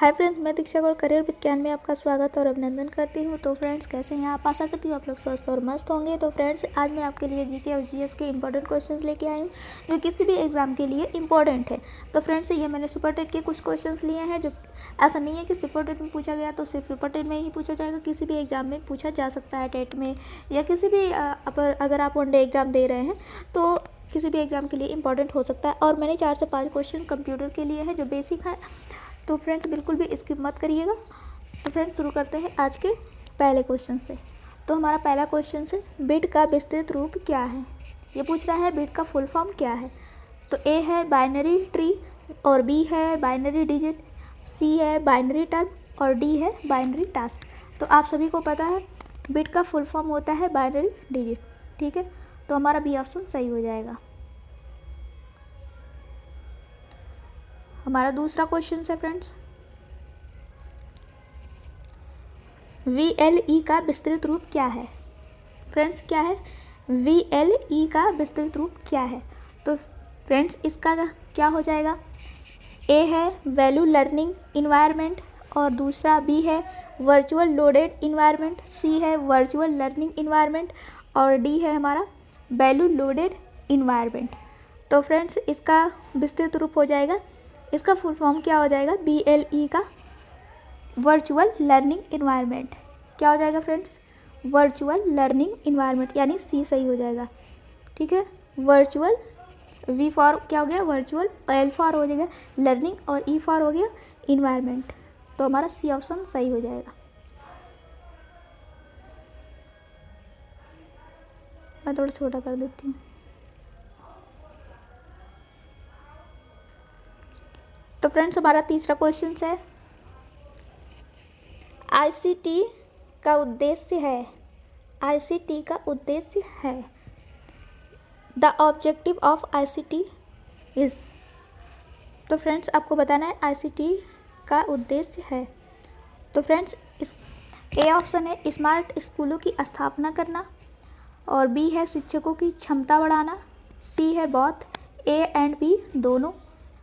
Hi friends, मैं दीक्षा और career विज्ञान में आपका स्वागत और अभिनंदन करती हूँ। तो फ्रेंड्स, कैसे हैं आप? आशा करती हूँ आप लोग स्वस्थ और मस्त होंगे। तो फ्रेंड्स, आज मैं आपके लिए जीके और जीएस के इंपॉर्टेंट क्वेश्चंस लेके आई हूँ जो किसी भी एग्जाम के लिए इंपॉर्टेंट है। तो फ्रेंड्स, ये मैंने सुपर टेट के कुछ क्वेश्चंस लिए हैं। जो ऐसा नहीं है कि सुपर टेट में पूछा गया तो सिर्फ सुपर टेट में ही पूछा जाएगा, किसी भी एग्जाम में पूछा जा सकता है, टेट में या किसी भी अगर आप वनडे एग्जाम दे रहे हैं तो किसी भी एग्जाम के लिए इंपॉर्टेंट हो सकता है। और मैंने 4 से 5 क्वेश्चन कंप्यूटर के लिए हैं जो बेसिक है। तो फ्रेंड्स, बिल्कुल भी स्किप मत करिएगा। तो फ्रेंड्स, शुरू करते हैं आज के पहले क्वेश्चन से। तो हमारा पहला क्वेश्चन है, बिट का विस्तृत रूप क्या है? ये पूछ रहा है बिट का फुल फॉर्म क्या है। तो ए है बाइनरी ट्री, और बी है बाइनरी डिजिट, सी है बाइनरी टर्म, और डी है बाइनरी टास्क। तो आप सभी को पता है बिट का फुल फॉर्म होता है बाइनरी डिजिट। ठीक है, तो हमारा बी ऑप्शन सही हो जाएगा। हमारा दूसरा क्वेश्चन है फ्रेंड्स, VLE का विस्तृत रूप क्या है? फ्रेंड्स, क्या है VLE का विस्तृत रूप क्या है? तो फ्रेंड्स, इसका क्या हो जाएगा? ए है वैल्यू लर्निंग इन्वायरमेंट, और दूसरा बी है वर्चुअल लोडेड इन्वायरमेंट, सी है वर्चुअल लर्निंग इन्वायरमेंट, और डी है हमारा वैल्यू लोडेड इन्वायरमेंट। तो फ्रेंड्स, इसका विस्तृत रूप हो जाएगा, इसका फुल फॉर्म क्या हो जाएगा? VLE का वर्चुअल लर्निंग इन्वायरमेंट। क्या हो जाएगा फ्रेंड्स? वर्चुअल लर्निंग इन्वायरमेंट, यानी सी सही हो जाएगा। ठीक है, वर्चुअल, V फॉर क्या हो गया? वर्चुअल, L फॉर हो जाएगा लर्निंग, और E फॉर हो गया इन्वायरमेंट। तो हमारा सी ऑप्शन सही हो जाएगा। मैं थोड़ा छोटा कर देती हूँ। तो फ्रेंड्स, हमारा तीसरा क्वेश्चन है, ICT का उद्देश्य है, ICT का उद्देश्य है, the objective of ICT is. तो फ्रेंड्स, आपको बताना है ICT का उद्देश्य है। तो फ्रेंड्स, इस ए ऑप्शन है स्मार्ट स्कूलों की स्थापना करना, और बी है शिक्षकों की क्षमता बढ़ाना, सी है बोथ ए एंड बी दोनों,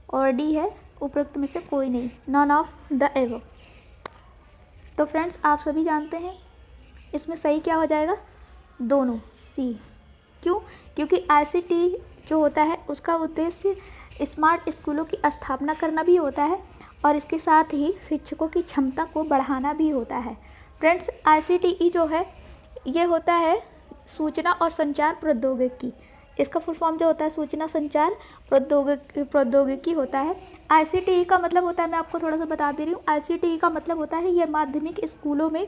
और डी है उपरोक्त में से कोई नहीं, नॉन ऑफ द एबव। तो फ्रेंड्स, आप सभी जानते हैं इसमें सही क्या हो जाएगा? दोनों, सी। क्यों? क्योंकि ICT जो होता है उसका उद्देश्य स्मार्ट स्कूलों की स्थापना करना भी होता है, और इसके साथ ही शिक्षकों की क्षमता को बढ़ाना भी होता है। फ्रेंड्स, ICTE जो है ये होता है सूचना और संचार प्रौद्योगिकी। इसका फुल फॉर्म जो होता है सूचना संचार प्रौद्योगिकी होता है। ICTE का मतलब होता है, मैं आपको थोड़ा सा बता दे रही हूँ, ICTE का मतलब होता है ये माध्यमिक स्कूलों में,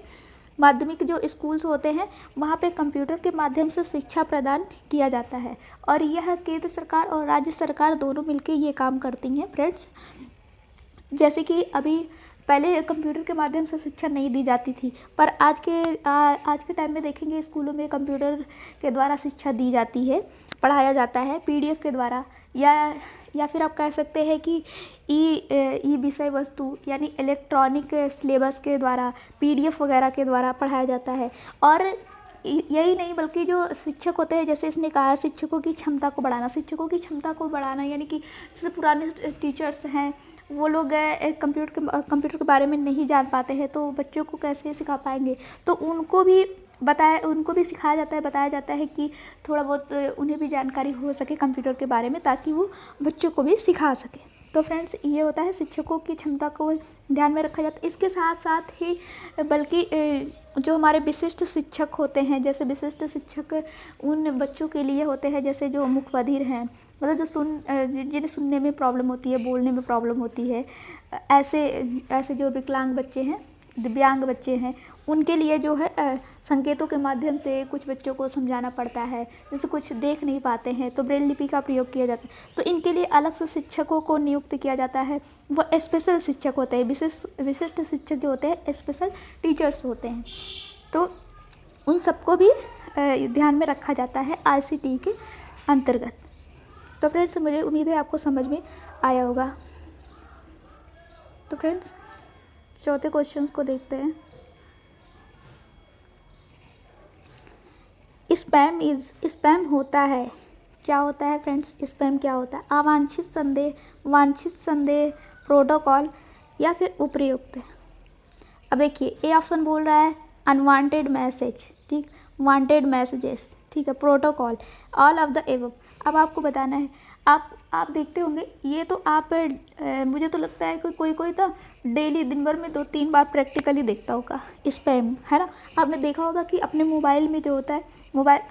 माध्यमिक जो स्कूल्स होते हैं वहाँ पे कंप्यूटर के माध्यम से शिक्षा प्रदान किया जाता है, और यह केंद्र सरकार और राज्य सरकार दोनों मिलकर ये काम करती हैं। फ्रेंड्स, जैसे कि अभी पहले कंप्यूटर के माध्यम से शिक्षा नहीं दी जाती थी, पर आज के टाइम में देखेंगे स्कूलों में कंप्यूटर के द्वारा शिक्षा दी जाती है, पढ़ाया जाता है PDF के द्वारा, या फिर आप कह सकते हैं कि ई विषय वस्तु यानी इलेक्ट्रॉनिक सिलेबस के द्वारा, PDF वगैरह के द्वारा पढ़ाया जाता है। और यही नहीं बल्कि जो शिक्षक होते हैं, जैसे इसने कहा शिक्षकों की क्षमता को बढ़ाना, शिक्षकों की क्षमता को बढ़ाना यानी कि जैसे पुराने टीचर्स हैं वो लोग कंप्यूटर के बारे में नहीं जान पाते हैं, तो बच्चों को कैसे सिखा पाएंगे? तो उनको भी सिखाया जाता है, बताया जाता है कि थोड़ा बहुत उन्हें भी जानकारी हो सके कंप्यूटर के बारे में, ताकि वो बच्चों को भी सिखा सके। तो फ्रेंड्स, ये होता है शिक्षकों की क्षमता को ध्यान में रखा जाता है। इसके साथ साथ ही बल्कि जो हमारे विशिष्ट शिक्षक होते हैं, जैसे विशिष्ट शिक्षक उन बच्चों के लिए होते हैं जैसे जो मुखबधिर हैं, मतलब जो जिन्हें सुनने में प्रॉब्लम होती है, बोलने में प्रॉब्लम होती है, ऐसे जो विकलांग बच्चे हैं, दिव्यांग बच्चे हैं, उनके लिए जो है संकेतों के माध्यम से कुछ बच्चों को समझाना पड़ता है, जैसे कुछ देख नहीं पाते हैं तो ब्रेल लिपि का प्रयोग किया जाता है। तो इनके लिए अलग से शिक्षकों को नियुक्त किया जाता है, वो स्पेशल शिक्षक होते हैं, विशिष्ट शिक्षक जो होते हैं स्पेशल टीचर्स होते हैं। तो उन सबको भी ध्यान में रखा जाता है ICT के अंतर्गत। तो फ्रेंड्स, मुझे उम्मीद है आपको समझ में आया होगा। तो फ्रेंड्स, चौथे क्वेश्चन को देखते हैं। स्पैम होता है, क्या होता है फ्रेंड्स? स्पैम क्या होता है? अवांछित संदेह, वांछित संदेह प्रोटोकॉल, या फिर उपयुक्त है। अब देखिए ए ऑप्शन बोल रहा है अनवांटेड मैसेज, ठीक, वांटेड मैसेजेस, ठीक है, protocol, all of the above. अब आपको बताना है, आप देखते होंगे ये तो आप मुझे तो लगता है कि कोई तो डेली दिन भर में 2-3 बार प्रैक्टिकली देखता होगा स्पैम, है ना। आपने देखा होगा कि अपने मोबाइल में जो होता है, मोबाइल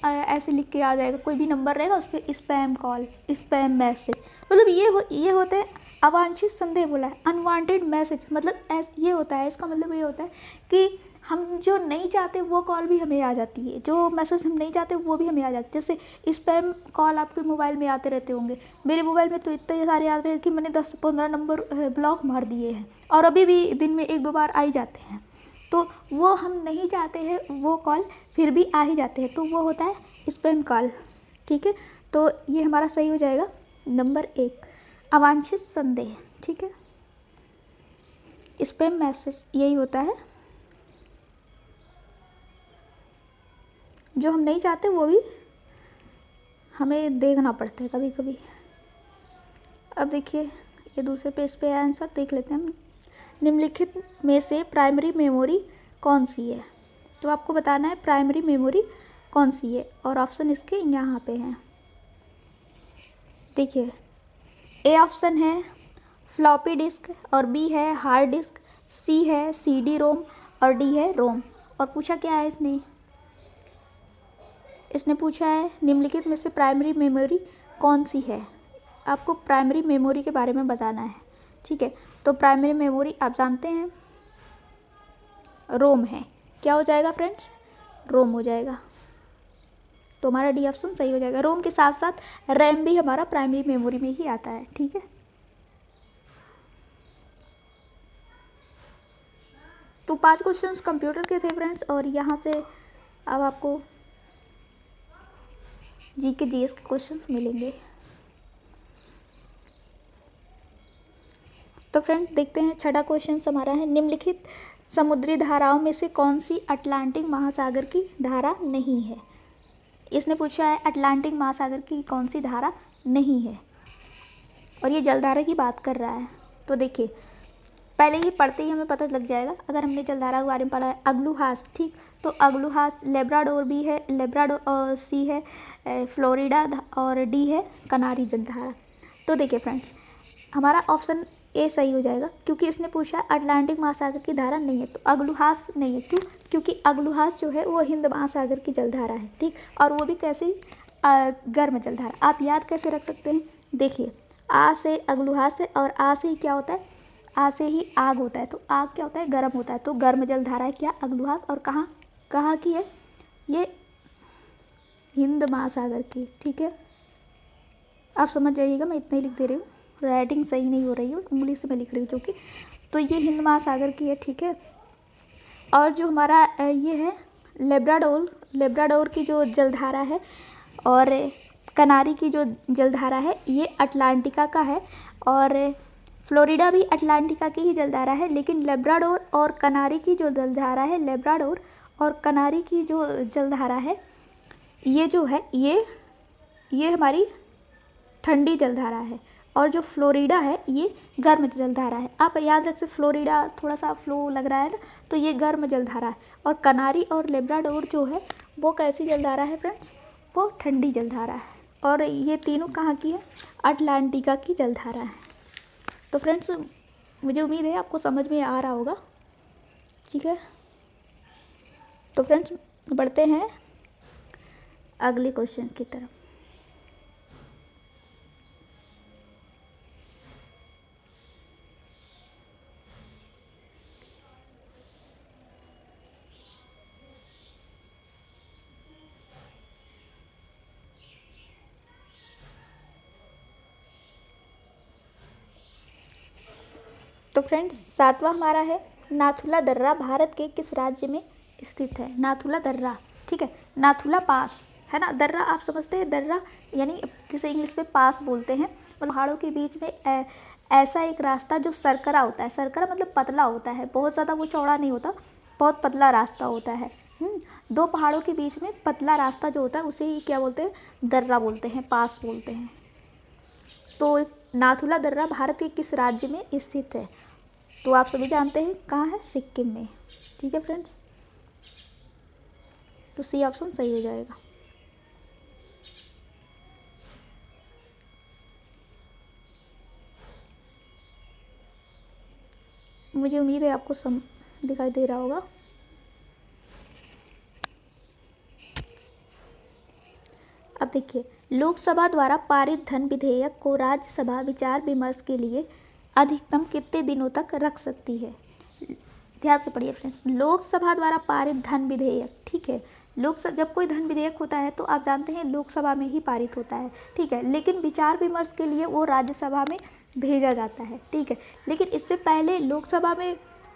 ऐसे लिख के आ जाएगा, कोई भी नंबर रहेगा उस पर स्पैम कॉल, स्पैम मैसेज, मतलब ये होते हैं अवांछित संदेह बोला है, अनवांटेड मैसेज, मतलब ये होता है, इसका मतलब ये होता है कि हम जो नहीं चाहते वो कॉल भी हमें आ जाती है, जो मैसेज हम नहीं चाहते वो भी हमें आ जाती है। जैसे स्पैम कॉल आपके मोबाइल में आते रहते होंगे, मेरे मोबाइल में तो इतने सारे आते हैं कि मैंने 10-15 नंबर ब्लॉक मार दिए हैं, और अभी भी दिन में 1-2 बार आ ही जाते हैं। तो वो हम नहीं चाहते हैं वो कॉल फिर भी आ ही जाते हैं, तो वो होता है स्पैम कॉल, ठीक है। तो ये हमारा सही हो जाएगा नंबर 1, अवांछित संदेह, ठीक है। स्पैम मैसेज यही होता है, जो हम नहीं चाहते वो भी हमें देखना पड़ता है कभी कभी। अब देखिए ये दूसरे पेज पे आंसर देख लेते हैं हम। निम्नलिखित में से प्राइमरी मेमोरी कौन सी है, तो आपको बताना है प्राइमरी मेमोरी कौन सी है, और ऑप्शन इसके यहाँ पे हैं। देखिए ए ऑप्शन है फ्लॉपी डिस्क, और बी है हार्ड डिस्क, सी है CD रोम, और डी है रोम। और पूछा क्या है इसने पूछा है निम्नलिखित में से प्राइमरी मेमोरी कौन सी है, आपको प्राइमरी मेमोरी के बारे में बताना है, ठीक है। तो प्राइमरी मेमोरी आप जानते हैं रोम है, क्या हो जाएगा फ्रेंड्स, रोम हो जाएगा। तो हमारा डी ऑप्शन सही हो जाएगा। रोम के साथ साथ रैम भी हमारा प्राइमरी मेमोरी में ही आता है, ठीक है। तो 5 क्वेश्चंस कंप्यूटर के थे फ्रेंड्स, और यहाँ से अब आपको GK GS के क्वेश्चंस मिलेंगे। तो फ्रेंड देखते हैं छठा क्वेश्चन हमारा है निम्नलिखित समुद्री धाराओं में से कौन सी अटलांटिक महासागर की धारा नहीं है। इसने पूछा है अटलांटिक महासागर की कौन सी धारा नहीं है, और ये जलधारा की बात कर रहा है। तो देखिए पहले ही पढ़ते ही हमें पता लग जाएगा, अगर हमने जलधारा के बारे में पढ़ा है अग्लुहास, ठीक, तो अग्लुहास, लेब्राडोर भी है, लेब्राडोर, और सी है फ्लोरिडा, और डी है कनारी जलधारा। तो देखिए फ्रेंड्स हमारा ऑप्शन ए सही हो जाएगा, क्योंकि इसने पूछा अटलांटिक महासागर की धारा नहीं है, तो अग्लुहास नहीं है। क्यों, क्योंकि अग्लुहास जो है वो हिंद महासागर की जलधारा है, ठीक, और वो भी कैसी गर्म जलधारा। आप याद कैसे रख सकते हैं, देखिए आ से अग्लुहास है, और आ से ही क्या होता है, आ से ही आग होता है, तो आग क्या होता है, गर्म होता है, तो गर्म जलधारा है क्या अग्लुहास, और कहाँ की है, ये हिंद महासागर की, ठीक है। आप समझ जाइएगा, मैं इतना ही लिख दे रही हूँ, राइटिंग सही नहीं हो रही है, उंगली से मैं लिख रही हूँ क्योंकि, तो ये हिंद महासागर की है, ठीक है। और जो हमारा ये है लेब्राडोर की जो जलधारा है, और कनारी की जो जलधारा है ये अटलांटिका का है, और फ्लोरिडा भी अटलांटिका की ही जलधारा है, लेकिन लेब्राडोर और कनारी की जो जलधारा है, लेब्राडोर और कनारी की जो जलधारा है, ये जो है ये हमारी ठंडी जलधारा है, और जो फ्लोरिडा है ये गर्म जलधारा है। आप याद रख सकते, फ्लोरिडा थोड़ा सा फ्लो लग रहा है ना, तो ये गर्म जलधारा है, और कनारी और लेब्राडोर जो है वो कैसी जलधारा है फ्रेंड्स, वो ठंडी जलधारा है, और ये तीनों कहाँ की है, अटलांटिका की जलधारा है। तो फ्रेंड्स मुझे उम्मीद है आपको समझ में आ रहा होगा, ठीक है। तो फ्रेंड्स बढ़ते हैं अगले क्वेश्चन की तरफ। तो फ्रेंड्स 7वां हमारा है नाथुला दर्रा भारत के किस राज्य में स्थित है। नाथुला दर्रा, ठीक है, नाथुला पास है ना, दर्रा आप समझते हैं, दर्रा यानी जिसे इंग्लिश में पास बोलते हैं, मतलब पहाड़ों के बीच में ऐसा एक रास्ता जो सरकरा होता है, सरकरा मतलब पतला होता है, बहुत ज़्यादा वो चौड़ा नहीं होता, बहुत पतला रास्ता होता है। 2 पहाड़ों के बीच में पतला रास्ता जो होता है उसे ही क्या बोलते हैं, दर्रा बोलते हैं, पास बोलते हैं। तो नाथुला दर्रा भारत के किस राज्य में स्थित है, तो आप सभी जानते हैं कहाँ है, सिक्किम में। ठीक है फ्रेंड्स, तो सी ऑप्शन सही हो जाएगा। मुझे उम्मीद है आपको दिखाई दे रहा होगा। अब देखिए, लोकसभा द्वारा पारित धन विधेयक को राज्यसभा विचार विमर्श के लिए अधिकतम कितने दिनों तक रख सकती है। ध्यान से पढ़िए फ्रेंड्स, लोकसभा द्वारा पारित धन विधेयक, ठीक है, लोकसभा जब कोई धन विधेयक होता है तो आप जानते हैं लोकसभा में ही पारित होता है, ठीक है, लेकिन विचार विमर्श के लिए वो राज्यसभा में भेजा जाता है, ठीक है। लेकिन इससे पहले लोकसभा में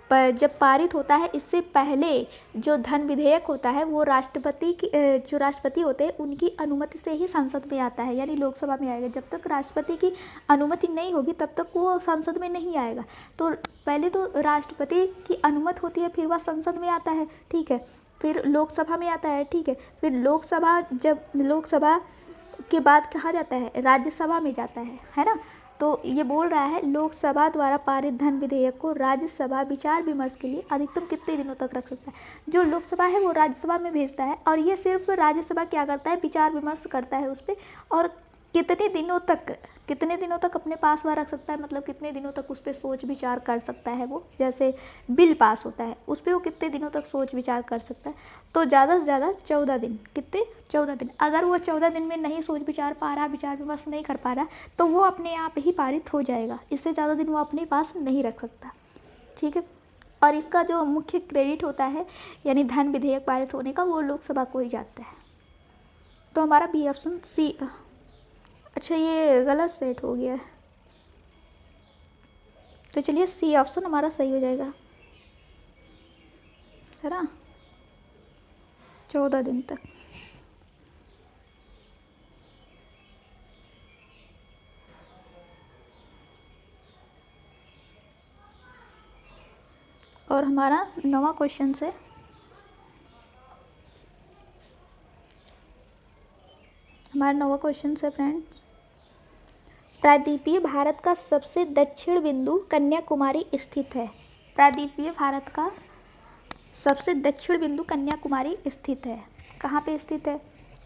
जब पारित होता है, इससे पहले जो धन विधेयक होता है वो राष्ट्रपति की जो राष्ट्रपति होते हैं उनकी अनुमति से ही संसद में आता है, यानी लोकसभा में आएगा। जब तक राष्ट्रपति की अनुमति नहीं होगी तब तक वो संसद में नहीं आएगा। तो पहले तो राष्ट्रपति की अनुमति होती है, फिर वह संसद में आता है, ठीक है, फिर लोकसभा में आता है, ठीक है, फिर लोकसभा, जब लोकसभा के बाद कहाँ जाता है, राज्यसभा में जाता है ना। तो ये बोल रहा है लोकसभा द्वारा पारित धन विधेयक को राज्यसभा विचार विमर्श के लिए अधिकतम कितने दिनों तक रख सकता है। जो लोकसभा है वो राज्यसभा में भेजता है और ये सिर्फ राज्यसभा क्या करता है, विचार विमर्श करता है उस पर, और कितने दिनों तक अपने पास वह रख सकता है, मतलब कितने दिनों तक उस पर सोच विचार कर सकता है। वो जैसे बिल पास होता है उस पर वो कितने दिनों तक सोच विचार कर सकता है, तो ज़्यादा से ज़्यादा 14 दिन। कितने, 14 दिन। अगर वो 14 दिन में नहीं सोच विचार पा रहा, विचार विमर्श नहीं कर पा रहा, तो वो अपने आप ही पारित हो जाएगा। इससे ज़्यादा दिन वो अपने पास नहीं रख सकता, ठीक है। और इसका जो मुख्य क्रेडिट होता है, यानी धन विधेयक पारित होने का, वो लोकसभा को ही जाता है। तो हमारा बी ऑप्शन सी, अच्छा ये गलत सेट हो गया है, तो चलिए सी ऑप्शन हमारा सही हो जाएगा, है ना, 14 दिन तक। और हमारा 9वां क्वेश्चन है, हमारा 9वां क्वेश्चन है फ्रेंड्स, प्रायद्वीपीय भारत का सबसे दक्षिण बिंदु कन्याकुमारी स्थित है। प्रायद्वीपीय भारत का सबसे दक्षिण बिंदु कन्याकुमारी स्थित है। कहाँ पे स्थित है?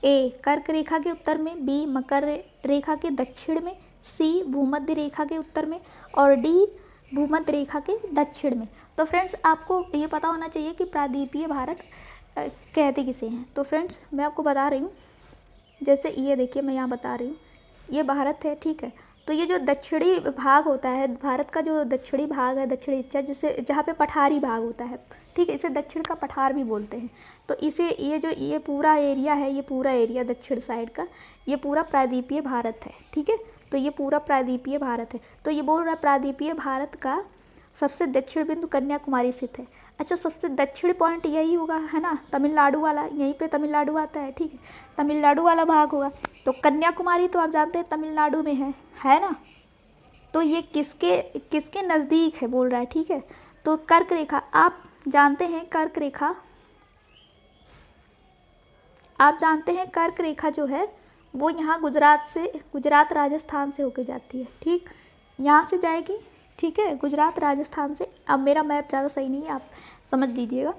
ए कर्क रेखा के उत्तर में, बी मकर रेखा के दक्षिण में, सी भूमध्य रेखा के उत्तर में, और डी भूमध्य रेखा के दक्षिण में। तो फ्रेंड्स आपको ये पता होना चाहिए कि प्रायद्वीपीय भारत कहते किसे हैं। तो फ्रेंड्स मैं आपको बता रही हूँ, जैसे ये देखिए मैं यहाँ बता रही हूँ, ये भारत है, ठीक है। तो ये जो दक्षिणी भाग होता है, भारत का जो दक्षिणी भाग है, दक्षिणी हिस्सा, जिसे जहाँ पे पठारी भाग होता है, ठीक है, इसे दक्षिण का पठार भी बोलते हैं। तो इसे ये पूरा एरिया है, ये पूरा एरिया दक्षिण साइड का, ये पूरा प्रायद्वीपीय भारत है, ठीक है। तो ये पूरा प्रायद्वीपीय भारत है। तो ये बोल रहा है प्रायद्वीपीय भारत का सबसे दक्षिण बिंदु कन्याकुमारी स्थित है। अच्छा, सबसे दक्षिण पॉइंट यही होगा, है ना, तमिलनाडु वाला, यहीं पे तमिलनाडु आता है, ठीक है, तमिलनाडु वाला भाग होगा। तो कन्याकुमारी तो आप जानते हैं तमिलनाडु में है ना। तो ये किसके नज़दीक है बोल रहा है, ठीक है। तो कर्क रेखा, आप जानते हैं कर्क रेखा, आप जानते हैं कर्क रेखा जो है वो यहाँ गुजरात राजस्थान से होके जाती है, ठीक, यहाँ से जाएगी, ठीक है, गुजरात राजस्थान से। अब मेरा मैप ज़्यादा सही नहीं है, आप समझ लीजिएगा।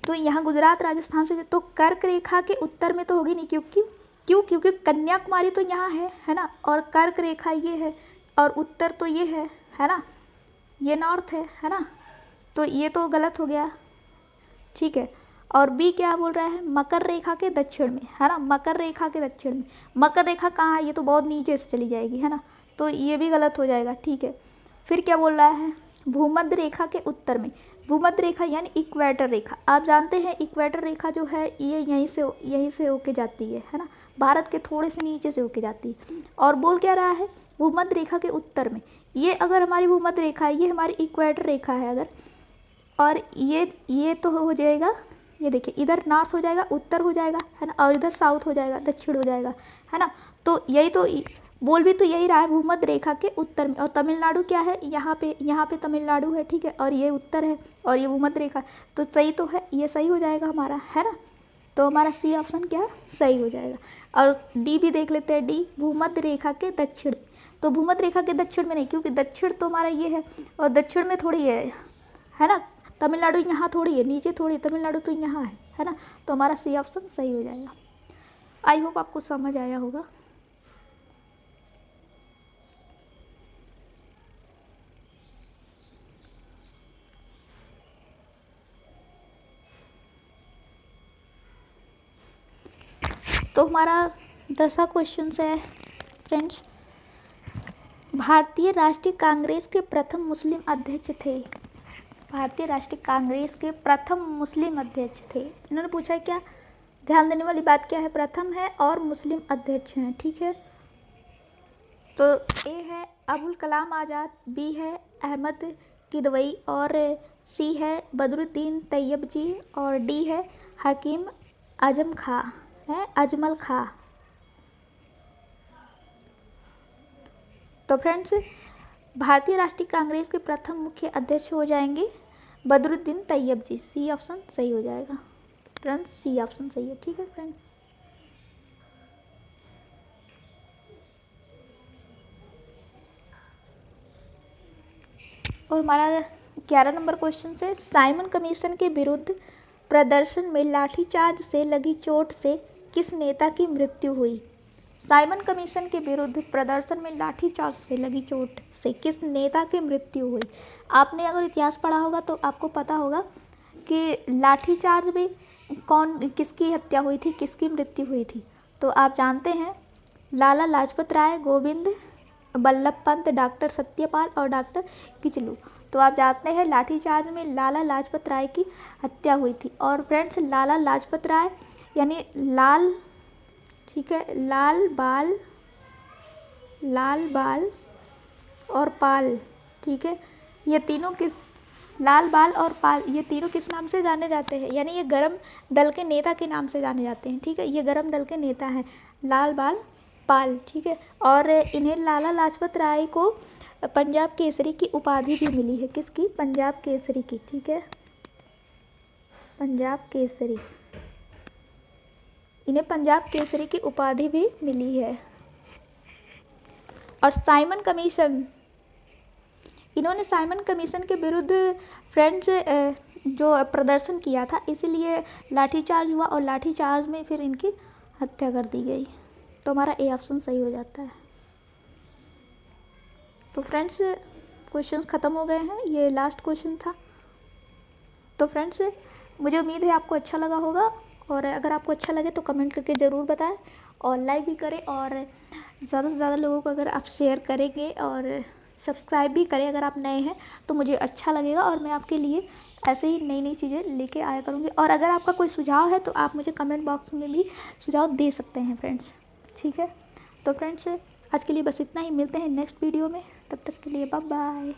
तो यहाँ गुजरात राजस्थान से, तो कर्क रेखा के उत्तर में तो होगी नहीं, क्योंकि कन्याकुमारी तो यहाँ है ना, और कर्क रेखा ये है, और उत्तर तो ये है ना, ये नॉर्थ है ना। तो ये तो गलत हो गया, ठीक है। और बी क्या बोल रहा है, मकर रेखा के दक्षिण में, है ना, मकर रेखा के दक्षिण में। मकर रेखा कहाँ है, ये तो बहुत नीचे से चली जाएगी, है ना, तो ये भी गलत हो जाएगा, ठीक है। फिर क्या बोल रहा है, भूमध्य रेखा के उत्तर में। भूमध्य रेखा यानी इक्वेटर रेखा, आप जानते हैं इक्वेटर रेखा जो है ये यहीं से होके जाती है ना, भारत के थोड़े से नीचे से होके जाती है। और बोल क्या रहा है, भूमध्य रेखा के उत्तर में। ये अगर हमारी भूमध्य रेखा है, ये हमारी इक्वेटर रेखा है अगर, और ये तो हो जाएगा, ये देखिए इधर नॉर्थ हो जाएगा, उत्तर हो जाएगा, है ना, और इधर साउथ हो जाएगा, दक्षिण हो जाएगा, है ना। तो यही तो बोल भी तो यही रहा है, भूमध्य रेखा के उत्तर में। और तमिलनाडु क्या है, यहाँ पे तमिलनाडु है, ठीक है, और ये उत्तर है और ये भूमध्य रेखा, तो सही तो है, ये सही हो जाएगा हमारा, है ना। तो हमारा सी ऑप्शन क्या सही हो जाएगा। और डी भी देख लेते हैं, डी भूमध्य रेखा के दक्षिण। तो भूमध्य रेखा के दक्षिण में नहीं, क्योंकि दक्षिण तो हमारा ये है और दक्षिण में थोड़ी है ना, तमिलनाडु यहाँ थोड़ी है, नीचे थोड़ी, तमिलनाडु तो यहाँ है ना। तो हमारा सी ऑप्शन सही हो जाएगा। आई होप आपको समझ आया होगा। तो हमारा 10वां क्वेश्चन है फ्रेंड्स, भारतीय राष्ट्रीय कांग्रेस के प्रथम मुस्लिम अध्यक्ष थे। भारतीय राष्ट्रीय कांग्रेस के प्रथम मुस्लिम अध्यक्ष थे। इन्होंने पूछा है क्या, ध्यान देने वाली बात क्या है, प्रथम है और मुस्लिम अध्यक्ष हैं, ठीक है। तो ए है अबुल कलाम आज़ाद, बी है अहमद किदवई और सी है बदरुद्दीन तैयब जी और डी है हकीम आजम खां है अजमल खां। तो फ्रेंड्स भारतीय राष्ट्रीय कांग्रेस के प्रथम मुख्य अध्यक्ष हो जाएंगे बदरुद्दीन तैयब जी। सी ऑप्शन सही हो जाएगा फ्रेंड्स, सी ऑप्शन सही है, ठीक है फ्रेंड। और हमारा 11 नंबर क्वेश्चन है, साइमन कमीशन के विरुद्ध प्रदर्शन में लाठीचार्ज से लगी चोट से किस नेता की मृत्यु हुई। साइमन कमीशन के विरुद्ध प्रदर्शन में लाठीचार्ज से लगी चोट से किस नेता की मृत्यु हुई। आपने अगर इतिहास पढ़ा होगा तो आपको पता होगा कि लाठीचार्ज में किसकी हत्या हुई थी, किसकी मृत्यु हुई थी। तो आप जानते हैं लाला लाजपत राय, गोविंद बल्लभ पंत, डॉक्टर सत्यपाल और डॉक्टर किचलू। तो आप जानते हैं लाठीचार्ज में लाला लाजपत राय की हत्या हुई थी। और फ्रेंड्स लाला लाजपत राय यानी लाल, ठीक है, लाल बाल और पाल, ठीक है, ये तीनों लाल बाल और पाल ये तीनों किस नाम से जाने जाते हैं, यानी ये गरम दल के नेता के नाम से जाने जाते हैं, ठीक है। ये गरम दल के नेता हैं लाल बाल पाल, ठीक है। और इन्हें लाला लाजपत राय को पंजाब केसरी की उपाधि भी मिली है। किसकी, पंजाब केसरी की, ठीक है, पंजाब केसरी, इन्हें पंजाब केसरी की उपाधि भी मिली है। और साइमन कमीशन, इन्होंने साइमन कमीशन के विरुद्ध फ्रेंड्स जो प्रदर्शन किया था, इसीलिए लाठीचार्ज हुआ और लाठीचार्ज में फिर इनकी हत्या कर दी गई। तो हमारा ए ऑप्शन सही हो जाता है। तो फ्रेंड्स क्वेश्चंस ख़त्म हो गए हैं, ये लास्ट क्वेश्चन था। तो फ्रेंड्स मुझे उम्मीद है आपको अच्छा लगा होगा, और अगर आपको अच्छा लगे तो कमेंट करके ज़रूर बताएं और लाइक भी करें, और ज़्यादा से ज़्यादा लोगों को अगर आप शेयर करेंगे और सब्सक्राइब भी करें अगर आप नए हैं तो मुझे अच्छा लगेगा, और मैं आपके लिए ऐसे ही नई नई चीज़ें लेके आया करूँगी। और अगर आपका कोई सुझाव है तो आप मुझे कमेंट बॉक्स में भी सुझाव दे सकते हैं फ्रेंड्स, ठीक है। तो फ्रेंड्स आज के लिए बस इतना ही, मिलते हैं नेक्स्ट वीडियो में, तब तक के लिए बाय बाय।